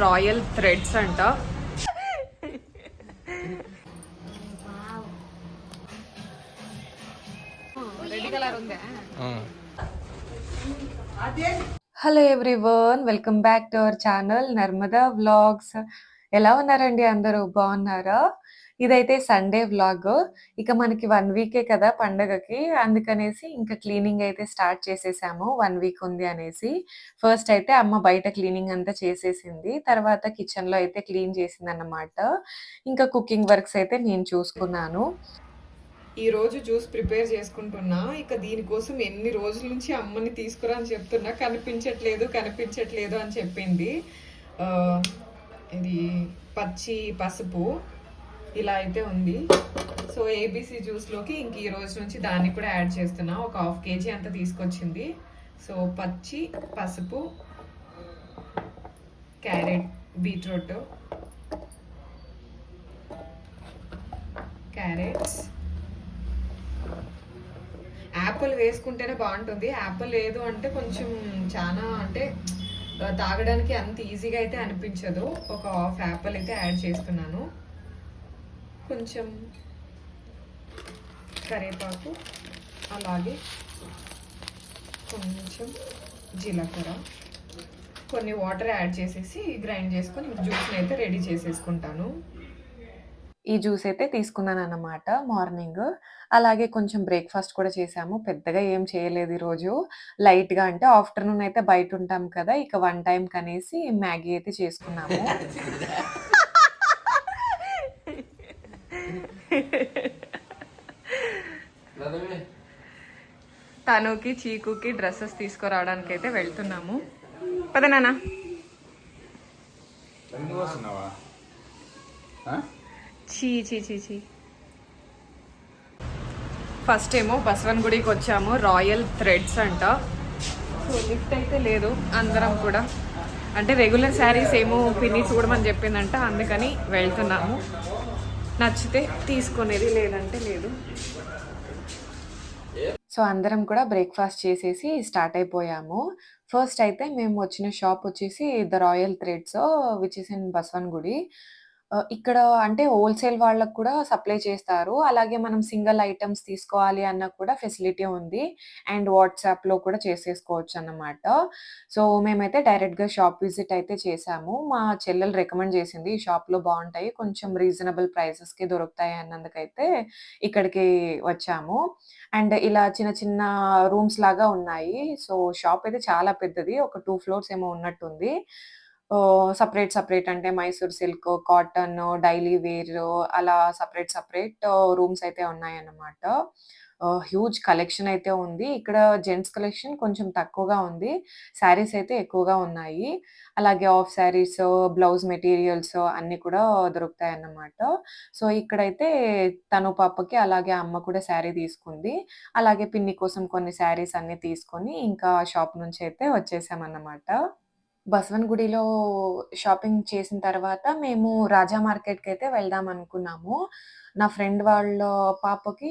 Royal threads అంట. Red colour ఉందా? Hello everyone, welcome back to our channel Narmada vlogs. ఎలా ఉన్నారండి అందరూ? బాగున్నారా? ఇదైతే సండే వ్లాగ్. ఇక మనకి 1 వీకే కదా పండగకి, అందుకనేసి ఇంకా క్లీనింగ్ అయితే స్టార్ట్ చేసేసాము. 1 వీక్ ఉంది అనేసి. ఫస్ట్ అయితే అమ్మ బయట క్లీనింగ్ అంతా చేసేసింది. తర్వాత కిచెన్‌లో అయితే క్లీన్ చేసిందన్నమాట. ఇంకా కుకింగ్ వర్క్స్ అయితే నేను చూసుకున్నాను. ఈరోజు జ్యూస్ ప్రిపేర్ చేసుకుంటున్నా. ఇక దీనికోసం ఎన్ని రోజుల నుంచి అమ్మని తీసుకురా అని చెప్తున్నా, కనిపించట్లేదు అని చెప్పింది. ఇది పచ్చి పసుపు ఇలా అయితే ఉంది. సో ఏబీసీ జ్యూస్లోకి ఇంక ఈ రోజు నుంచి దాన్ని కూడా యాడ్ చేస్తున్నా. ఒక 1/2 kg అంతా తీసుకొచ్చింది. సో పచ్చి పసుపు, క్యారెట్, బీట్రూట్, క్యారెట్స్, యాపిల్ వేసుకుంటేనే బాగుంటుంది. యాపిల్ లేదు అంటే కొంచెం చాలా అంటే తాగడానికి అంత ఈజీగా అయితే అనిపించదు. ఒక 1/2 యాపిల్ అయితే యాడ్ చేస్తున్నాను. కొంచెం కరివేపాకు, అలాగే కొంచెం జీలకర్ర, కొన్ని వాటర్ యాడ్ చేసేసి గ్రైండ్ చేసుకొని జ్యూస్ని అయితే రెడీ చేసేసుకుంటాను. ఈ జ్యూస్ అయితే తీసుకున్నాను అన్నమాట మార్నింగ్. అలాగే కొంచెం బ్రేక్ఫాస్ట్ కూడా చేసాము. పెద్దగా ఏం చేయలేదు ఈరోజు. లైట్‌గా అంటే ఆఫ్టర్‌నూన్ అయితే బయట ఉంటాం కదా, ఇక 1 టైం కనేసి మ్యాగీ అయితే చేసుకున్నాము. తనుకి చీకుకి డ్రెస్సెస్ తీసుకురావడానికి అయితే వెళ్తున్నాము. పదనానా చీ చీ చీ చీ. ఫస్ట్ ఏమో బసవన్ గుడికి వచ్చాము. రాయల్ థ్రెడ్స్ అంట. సో లిఫ్ట్ అయితే లేదు. అందరం కూడా అంటే రెగ్యులర్ శారీస్ ఏమో పిన్ని చూడమని చెప్పిందంట, అందుకని వెళ్తున్నాము. నచ్చితే తీసుకునేది, లేదంటే లేదు. సో అందరం కూడా బ్రేక్ఫాస్ట్ చేసేసి స్టార్ట్ అయిపోయాము. ఫస్ట్ అయితే మేము వచ్చిన షాప్ వచ్చేసి the royal threads, which is in Basavanagudi. ఇక్కడ అంటే హోల్‌సేల్ వాళ్ళకి కూడా సప్లై చేస్తారు. అలాగే మనం సింగిల్ ఐటెమ్స్ తీసుకోవాలి అన్నా కూడా ఫెసిలిటీ ఉంది. అండ్ వాట్సాప్‌లో కూడా చేసేసుకోవచ్చన్నమాట. సో మేమైతే డైరెక్ట్‌గా షాప్ విజిట్ అయితే చేసాము. మా చెల్లెలు రికమెండ్ చేసింది. ఈ షాప్‌లో బావుంటాయి, కొంచెం రీజనబుల్ ప్రైసెస్‌కి దొరుకుతాయి అన్నందుకైతే ఇక్కడికి వచ్చాము. అండ్ ఇలా చిన్న చిన్న రూమ్స్ లాగా ఉన్నాయి. సో షాప్ అయితే చాలా పెద్దది. ఒక 2 ఫ్లోర్స్ ఏమో ఉన్నట్టుంది. సెపరేట్ అంటే Mysore silk, cotton, daily wear అలా సెపరేట్ రూమ్స్ అయితే ఉన్నాయన్నమాట. హ్యూజ్ కలెక్షన్ అయితే ఉంది. ఇక్కడ జెంట్స్ కలెక్షన్ కొంచెం తక్కువగా ఉంది. శారీస్ అయితే ఎక్కువగా ఉన్నాయి. అలాగే హాఫ్ శారీస్, బ్లౌజ్ మెటీరియల్స్ అన్నీ కూడా దొరుకుతాయన్నమాట. సో ఇక్కడైతే తను పాపకి, అలాగే అమ్మ కూడా శారీ తీసుకుంది. అలాగే పిన్ని కోసం కొన్ని శారీస్ అన్నీ తీసుకొని ఇంకా షాప్ నుంచి అయితే వచ్చేసామన్నమాట. బసవన్ గుడిలో షాపింగ్ చేసిన తర్వాత మేము రాజా మార్కెట్‌కైతే వెళ్దాం అనుకున్నాము. నా ఫ్రెండ్ వాళ్ళ పాపకి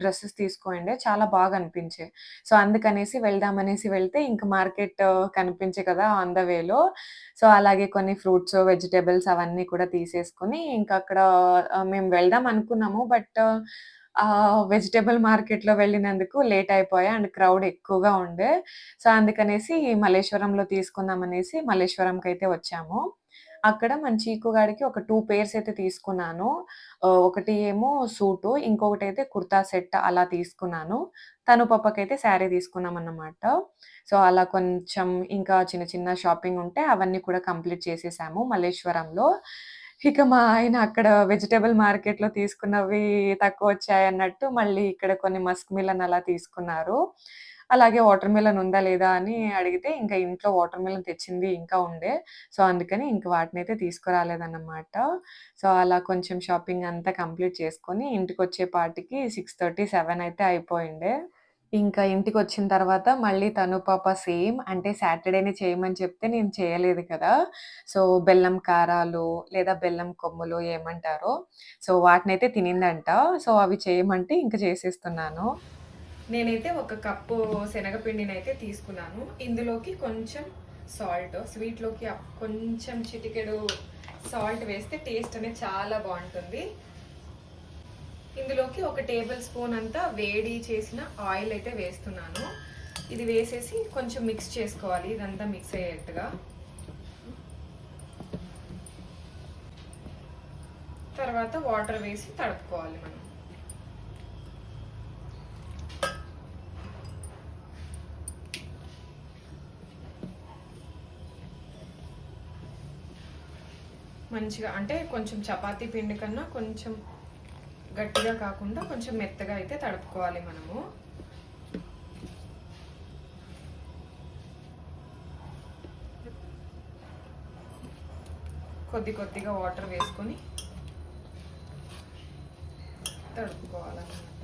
డ్రెసెస్ తీసుకోండే చాలా బాగా అనిపించాయి. సో, అందుకనేసి వెళ్దామనేసి వెళ్తే ఇంక మార్కెట్ కనిపించే కదా ఆన్ ద వేలో. సో, అలాగే కొన్ని ఫ్రూట్స్, వెజిటబుల్స్ అవన్నీ కూడా తీసేసుకొని ఇంకా అక్కడ మేము వెళ్దాం అనుకున్నాము. బట్ వెజిటబుల్ మార్కెట్‌లో వెళ్ళినందుకు లేట్ అయిపోయా. అండ్ క్రౌడ్ ఎక్కువగా ఉండే. సో, అందుకనేసి మల్లేశ్వరంలో తీసుకుందామనేసి మల్లేశ్వరంకైతే వచ్చాము. అక్కడ మన చీకు గాడికి ఒక 2 పెయిర్స్ అయితే తీసుకున్నాను. ఒకటి ఏమో సూటు, ఇంకొకటైతే కుర్తా సెట్ అలా తీసుకున్నాను. తను పాపకైతే శారీ తీసుకున్నామన్నమాట. సో, అలా కొంచెం ఇంకా చిన్న చిన్న షాపింగ్ ఉంటే అవన్నీ కూడా కంప్లీట్ చేసేసాము మల్లేశ్వరంలో. ఇక మా ఆయన అక్కడ వెజిటబుల్ మార్కెట్‌లో తీసుకున్నవి తక్కువొచ్చాయన్నట్టు మళ్ళీ ఇక్కడ కొన్ని మస్క్ మిలన్ అలా తీసుకున్నారు. అలాగే వాటర్ మిలన్ ఉందా లేదా అని అడిగితే ఇంకా ఇంట్లో వాటర్ మిలన్ తెచ్చింది ఇంకా ఉండే. సో, అందుకని ఇంక వాటినైతే తీసుకురాలేదన్నమాట. సో, అలా కొంచెం షాపింగ్ అంతా కంప్లీట్ చేసుకొని ఇంటికొచ్చేపాటికి 6:30, 7 అయితే అయిపోయిండే. ఇంకా ఇంటికొచ్చిన తర్వాత మళ్ళీ తను పాప సేమ్ అంటే సాటర్‌డేనే చేయమని చెప్తే నేను చేయలేదు కదా! సో, బెల్లం కారాలు లేదా బెల్లం కొమ్ములు ఏమంటారో, సో, వాటినైతే తినిందంట. సో, అవి చేయమంటే ఇంక చేసేస్తున్నాను. నేనైతే ఒక కప్పు శనగపిండినైతే తీసుకున్నాను. ఇందులోకి కొంచెం సాల్ట్. స్వీట్లోకి కొంచెం చిటికెడు సాల్ట్ వేస్తే టేస్ట్ అనేది చాలా బాగుంటుంది. ఇందులోకి 1 టేబుల్ స్పూన్ అంతా వేడి చేసిన ఆయిల్ అయితే వేస్తున్నాను. ఇది వేసేసి కొంచెం మిక్స్ చేసుకోవాలి, ఇదంతా మిక్స్ అయ్యేట్టుగా. తర్వాత వాటర్ వేసి తడుపుకోవాలి మనం. మంచిగా అంటే కొంచెం చపాతీ పిండి కన్నా కొంచెం గట్టిగా కాకుండా కొంచెం మెత్తగా అయితే తడుపుకోవాలి మనము. కొద్దిగా వాటర్ వేసుకొని తడుపుకోవాలన్నమాట.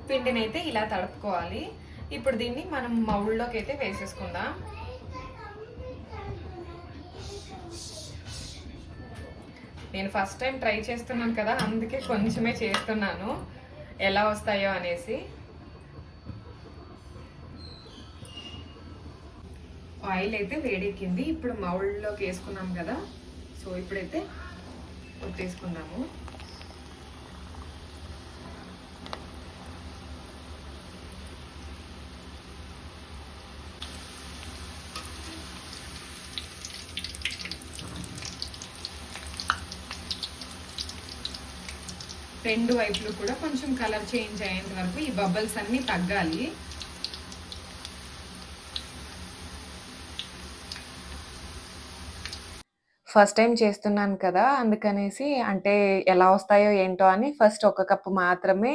పిండిని అయితే ఇలా తడుపుకోవాలి. ఇప్పుడు దీన్ని మనం మౌల్డ్లోకి అయితే వేసేసుకుందాం. నేను ఫస్ట్ టైం ట్రై చేస్తున్నాను కదా, అందుకే కొంచెమే చేస్తున్నాను ఎలా వస్తాయో అనేసి. ఆయిల్ అయితే వేడెక్కింది. ఇప్పుడు మౌల్డ్లోకి వేసుకున్నాం కదా, సో ఇప్పుడైతే ఒత్తేసుకుందాము. రెండు వైపులు కూడా కొంచెం కలర్ చేంజ్ అయ్యేంత వరకు ఈ బబుల్స్ అన్నీ తగ్గాలి. ఫస్ట్ టైం చేస్తున్నాను కదా, అందుకనేసి అంటే ఎలా వస్తాయో ఏంటో అని ఫస్ట్ 1 కప్పు మాత్రమే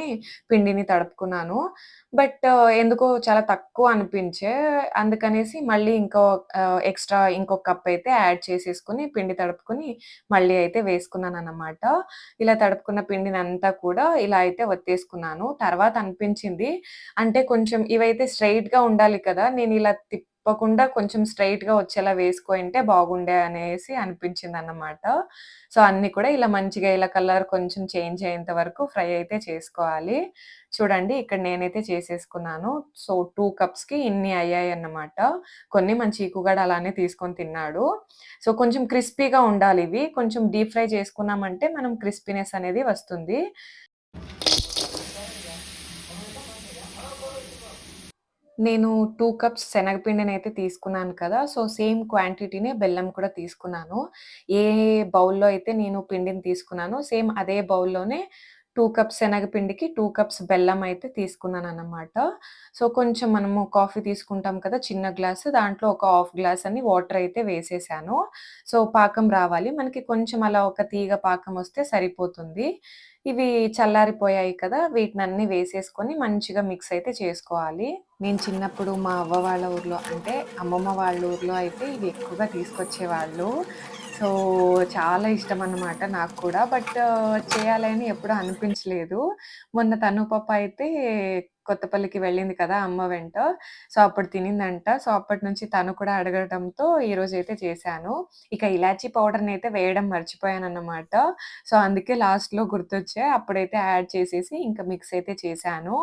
పిండిని తడుపుకున్నాను. బట్ ఎందుకో చాలా తక్కువ అనిపించే. అందుకనేసి మళ్ళీ ఎక్స్‌ట్రా ఇంకొక కప్ అయితే యాడ్ చేసేసుకొని పిండి తడుపుకొని మళ్ళీ అయితే వేసుకున్నానన్నమాట. ఇలా తడుపుకున్న పిండినంతా కూడా ఇలా అయితే ఒత్తేసుకున్నాను. తర్వాత అనిపించింది అంటే కొంచెం ఇవైతే స్ట్రెయిట్‌గా ఉండాలి కదా, నేను ఇలా తిప్పకుండా కొంచెం స్ట్రెయిట్‌గా వచ్చేలా వేసుకొయుంటే బాగుండే అనేసి అనిపించిందన్నమాట. సో, అన్నీ కూడా ఇలా మంచిగా ఇలా కలర్ కొంచెం చేంజ్ అయ్యేంత వరకు ఫ్రై అయితే చేసుకోవాలి. చూడండి ఇక్కడ నేనైతే చేసేసుకున్నాను. సో, 2 కప్స్‌కి ఇన్ని అయ్యాయన్నమాట. కొన్ని మన చీకు గూడా అలానే తీసుకొని తిన్నాడు. సో, కొంచెం క్రిస్పీగా ఉండాలివి. కొంచెం డీప్ ఫ్రై చేసుకున్నామంటే మనం క్రిస్పీనెస్ అనేది వస్తుంది. నేను 2 కప్స్ శనగపిండినైతే తీసుకున్నాను కదా, సో, సేమ్ క్వాంటిటీనే బెల్లం కూడా తీసుకున్నాను. ఏ బౌల్‌లో అయితే నేను పిండిని తీసుకున్నానో సేమ్ అదే బౌల్‌లోనే 2 కప్స్ శనగపిండికి 2 కప్స్ బెల్లం అయితే తీసుకున్నానన్నమాట. సో, కొంచెం మనము కాఫీ తీసుకుంటాం కదా చిన్న గ్లాసు, దాంట్లో ఒక హాఫ్ గ్లాస్ అని వాటర్ అయితే వేసేసాను. సో, పాకం రావాలి. మనకి కొంచెం అలా ఒక తీగ పాకం వస్తే సరిపోతుంది. ఇవి చల్లారిపోయాయి కదా, వీటినన్నీ వేసేసుకొని మంచిగా మిక్స్ అయితే చేసుకోవాలి. నేను చిన్నప్పుడు మా అవ్వ వాళ్ళ ఊర్లో అంటే అమ్మమ్మ వాళ్ళ ఊర్లో అయితే ఇవి ఎక్కువగా తీసుకొచ్చేవాళ్ళు. సో, చాలా ఇష్టమన్నమాట నాకు కూడా. బట్ చేయాలని ఎప్పుడూ అనిపించలేదు. మొన్న తను పాప అయితే కొత్తపల్లికి వెళ్ళింది కదా అమ్మ వెంట. సో, అప్పుడు తినిందంట. సో, అప్పటినుంచి తను కూడా అడగడంతో ఈరోజైతే చేశాను. ఇక ఇలాచీ పౌడర్‌నైతే వేయడం మర్చిపోయానన్నమాట. సో, అందుకే లాస్ట్‌లో గుర్తొచ్చాయి. అప్పుడైతే యాడ్ చేసేసి ఇంకా మిక్స్ అయితే చేశాను.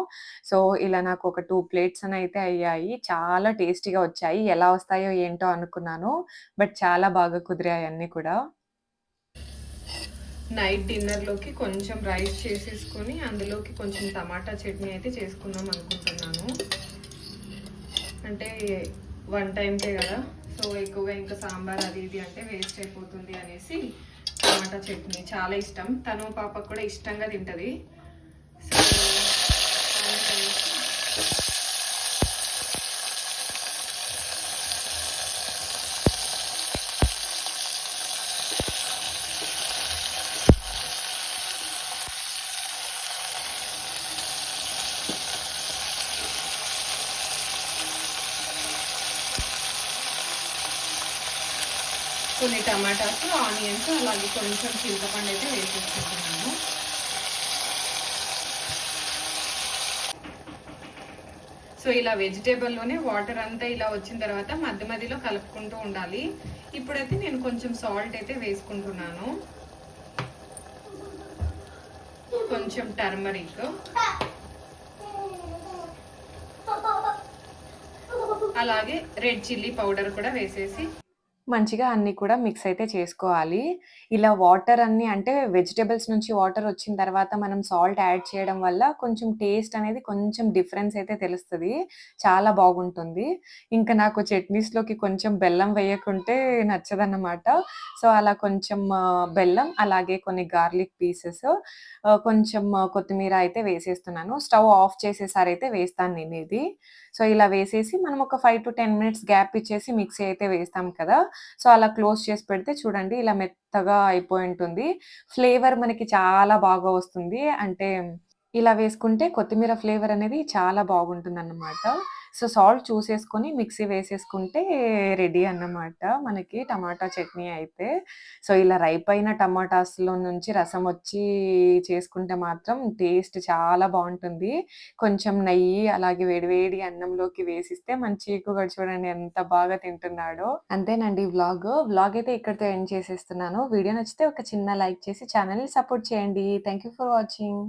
సో, ఇలా నాకు ఒక 2 ప్లేట్స్ అనయితే అయ్యాయి. చాలా టేస్టీగా వచ్చాయి. ఎలా వస్తాయో ఏంటో అనుకున్నాను. బట్ చాలా బాగా కుదిరాయి అన్నీ కూడా. నైట్ డిన్నర్‌లోకి కొంచెం రైస్ చేసేసుకొని అందులోకి కొంచెం టమాటా చట్నీ అయితే చేసుకుందాం అనుకుంటున్నాను. అంటే 1 టైమ్‌కే కదా, సో ఎక్కువగా ఇంకా సాంబార్ అది ఇది అంటే వేస్ట్ అయిపోతుంది అనేసి టమాటా చట్నీ చాలా ఇష్టం. తను పాపకు కూడా ఇష్టంగా తింటది. సో కొన్ని టమాటాస్, ఆనియన్స్, అలాగే కొంచెం చింతపండు అయితే వేసేసుకుంటున్నాను. సో ఇలా వెజిటేబుల్లోనే వాటర్ అంతా ఇలా వచ్చిన తర్వాత మధ్య మధ్యలో కలుపుకుంటూ ఉండాలి. ఇప్పుడైతే నేను కొంచెం సాల్ట్ అయితే వేసుకుంటున్నాను, కొంచెం టర్మరిక్, అలాగే రెడ్ చిల్లీ పౌడర్ కూడా వేసేసి మంచిగా అన్నీ కూడా మిక్స్ అయితే చేసుకోవాలి. ఇలా వాటర్ అన్నీ అంటే వెజిటబుల్స్ నుంచి వాటర్ వచ్చిన తర్వాత మనం సాల్ట్ యాడ్ చేయడం వల్ల కొంచెం టేస్ట్ అనేది కొంచెం డిఫరెన్స్ అయితే తెలుస్తది. చాలా బాగుంటుంది. ఇంకా నాకు చట్నీస్‌లోకి కొంచెం బెల్లం వేయకుంటే నచ్చదన్నమాట. సో, అలా కొంచెం బెల్లం అలాగే కొన్ని గార్లిక్ పీసెస్ కొంచెం కొత్తిమీర అయితే వేసేస్తున్నాను. స్టవ్ ఆఫ్ చేసేసారైతే వేస్తాను నేనిది. సో, ఇలా వేసేసి మనం ఒక 5-10 మినిట్స్ గ్యాప్ ఇచ్చేసి మిక్సీ అయితే వేస్తాం కదా! సో, అలా క్లోజ్ చేసి పెడితే చూడండి ఇలా మెత్తగా అయిపోయుంటుంది. ఫ్లేవర్ మనకి చాలా బాగా వస్తుంది. అంటే ఇలా వేసుకుంటే కొత్తిమీర ఫ్లేవర్ అనేది చాలా బాగుంటుందన్నమాట. సో, సాల్ట్ చూసేసుకొని మిక్సీ వేసేసుకుంటే రెడీ అన్నమాట మనకి టమాటా చట్నీ అయితే. సో, ఇలా రైపయిన టమాటాస్‌లో నుంచి రసం వచ్చి చేసుకుంటే మాత్రం టేస్ట్ చాలా బావుంటుంది. కొంచెం నెయ్యి అలాగే వేడి వేడి అన్నంలోకి వేసిస్తే మన చీకు కూడా చూడండి ఎంత బాగా తింటున్నాడో. అంతేనండి వ్లాగు. వ్లాగయితే ఇక్కడితో ఎండ్ చేసేస్తున్నాను. వీడియో నచ్చితే ఒక చిన్న లైక్ చేసి ఛానెల్‌ని సపోర్ట్ చేయండి. Thank you for watching.